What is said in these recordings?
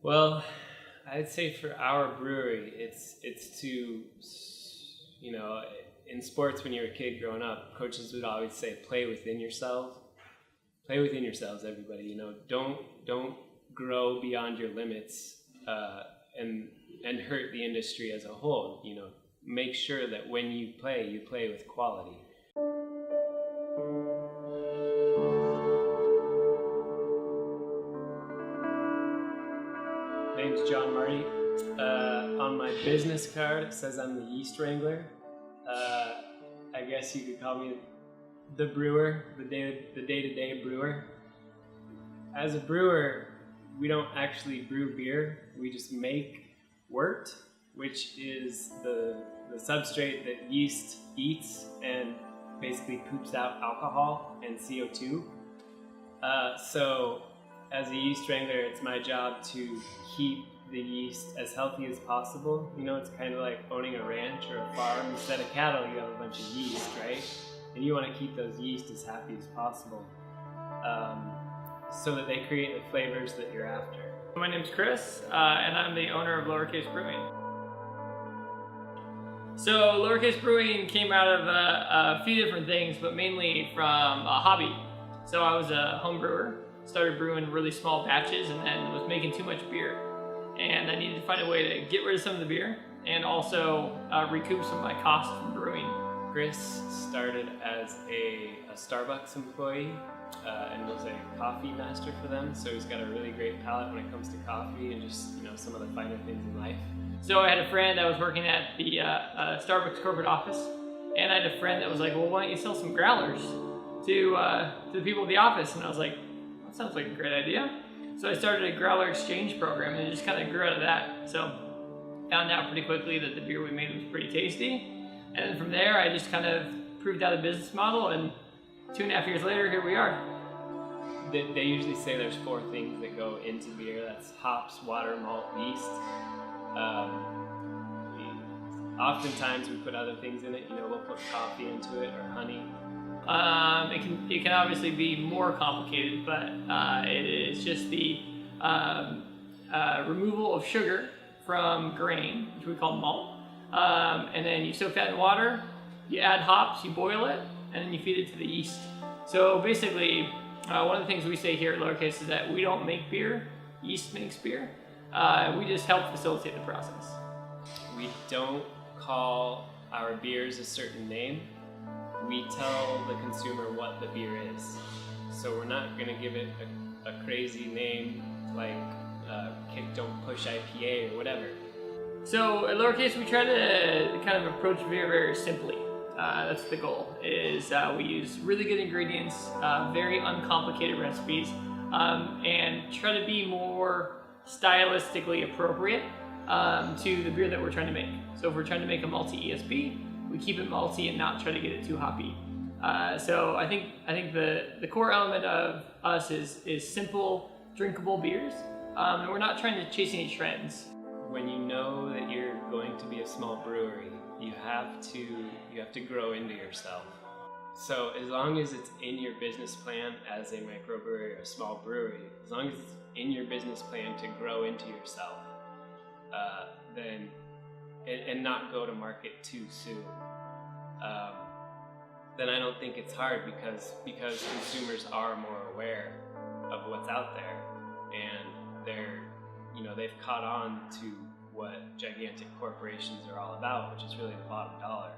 Well, I'd say for our brewery, it's to, in sports when you were a kid growing up, coaches would always say, play within yourselves. Play within yourselves, everybody. Don't grow beyond your limits and hurt the industry as a whole. Make sure that when you play with quality. Name's John Marty. On my business card it says I'm the yeast wrangler. I guess you could call me the brewer, the day-to-day brewer. As a brewer, we don't actually brew beer, we just make wort, which is the substrate that yeast eats and basically poops out alcohol and CO2. So as a yeast wrangler, it's my job to keep the yeast as healthy as possible. It's kind of like owning a ranch or a farm. Instead of cattle, you have a bunch of yeast, right? And you want to keep those yeast as happy as possible so that they create the flavors that you're after. My name's Chris, and I'm the owner of LowerCase Brewing. So LowerCase Brewing came out of a few different things, but mainly from a hobby. So I was a home brewer, started brewing really small batches, and then was making too much beer. And I needed to find a way to get rid of some of the beer and also recoup some of my costs from brewing. Chris started as a Starbucks employee and was a coffee master for them. So he's got a really great palate when it comes to coffee and just some of the finer things in life. So I had a friend that was working at the Starbucks corporate office, and I had a friend that was like, well, why don't you sell some growlers to the people at the office? And I was like, that sounds like a great idea. So I started a growler exchange program, and it just kind of grew out of that. So found out pretty quickly that the beer we made was pretty tasty. And then from there, I just kind of proved out a business model, and 2.5 years later, here we are. They usually say there's 4 things that go into beer. That's hops, water, malt, yeast. Oftentimes we put other things in it. We'll put coffee into it or honey. It can obviously be more complicated, but it is just the removal of sugar from grain, which we call malt. And then you soak that in water, you add hops, you boil it, and then you feed it to the yeast. So basically, one of the things we say here at LowerCase is that we don't make beer, yeast makes beer. We just help facilitate the process. We don't call our beers a certain name. We tell the consumer what the beer is. So we're not going to give it a crazy name like Kick Don't Push IPA or whatever. So at LowerCase, we try to kind of approach beer very simply. That's the goal, is we use really good ingredients, very uncomplicated recipes, and try to be more stylistically appropriate to the beer that we're trying to make. So if we're trying to make a malty ESB, we keep it malty and not try to get it too hoppy. So I think the core element of us is simple, drinkable beers, and we're not trying to chase any trends. When you know that you're going to be a small brewery, you have to grow into yourself. So as long as it's in your business plan as a microbrewery or a small brewery, as long as it's in your business plan to grow into yourself, then and not go to market too soon, then I don't think it's hard because consumers are more aware of what's out there, and they've caught on to what gigantic corporations are all about, which is really the bottom dollar.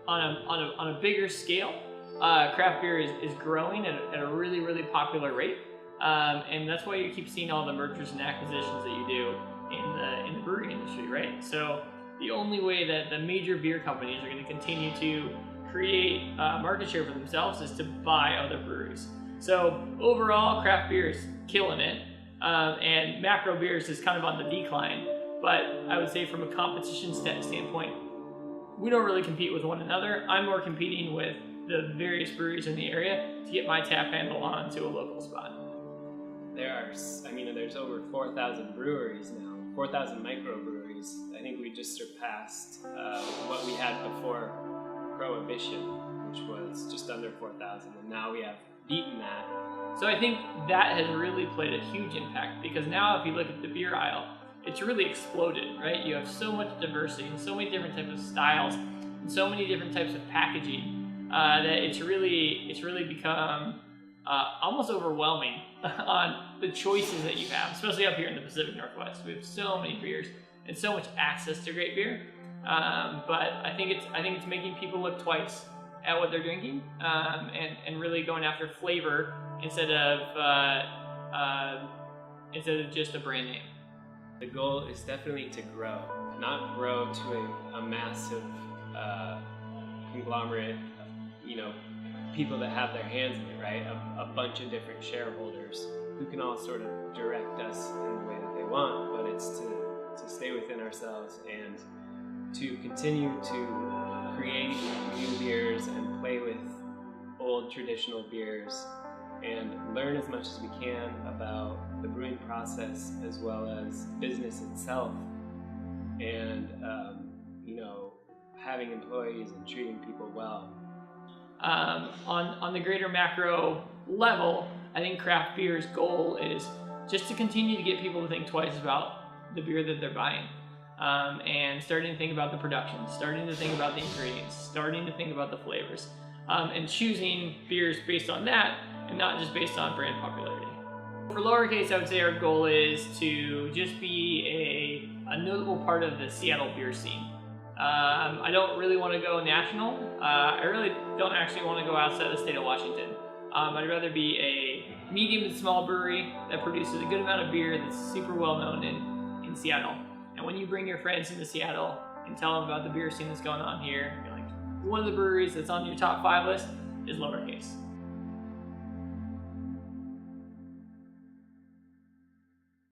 On a bigger scale, craft beer is growing at a really, really popular rate, and that's why you keep seeing all the mergers and acquisitions that you do in the brewing industry, right? So the only way that the major beer companies are going to continue to create market share for themselves is to buy other breweries. So overall, craft beer is killing it, and macro beers is kind of on the decline. But I would say from a competition standpoint, we don't really compete with one another. I'm more competing with the various breweries in the area to get my tap handle onto a local spot. There's over 4,000 breweries now, 4,000 microbreweries. I think we just surpassed what we had before Prohibition, which was just under 4,000, and now we have beaten that. So I think that has really played a huge impact, because now if you look at the beer aisle, it's really exploded, right? You have so much diversity and so many different types of styles and so many different types of packaging that it's really become almost overwhelming on the choices that you have, especially up here in the Pacific Northwest. We have so many beers and so much access to great beer. But I think it's making people look twice at what they're drinking, and really going after flavor instead of just a brand name. The goal is definitely to grow, not grow to a massive conglomerate of, people that have their hands in it, right? A bunch of different shareholders who can all sort of direct us in the way that they want, but it's to stay within ourselves and to continue to create new beers and play with old traditional beers and learn as much as we can about the brewing process as well as business itself, and having employees and treating people well. On the greater macro level, I think craft beer's goal is just to continue to get people to think twice about the beer that they're buying, and starting to think about the production, starting to think about the ingredients, starting to think about the flavors, and choosing beers based on that and not just based on brand popularity. For LowerCase, I would say our goal is to just be a notable part of the Seattle beer scene. I don't really want to go national. I really don't actually want to go outside the state of Washington. I'd rather be a medium to small brewery that produces a good amount of beer that's super well known in Seattle. And when you bring your friends into Seattle and tell them about the beer scene that's going on here, you're like, one of the breweries that's on your top 5 list is LowerCase.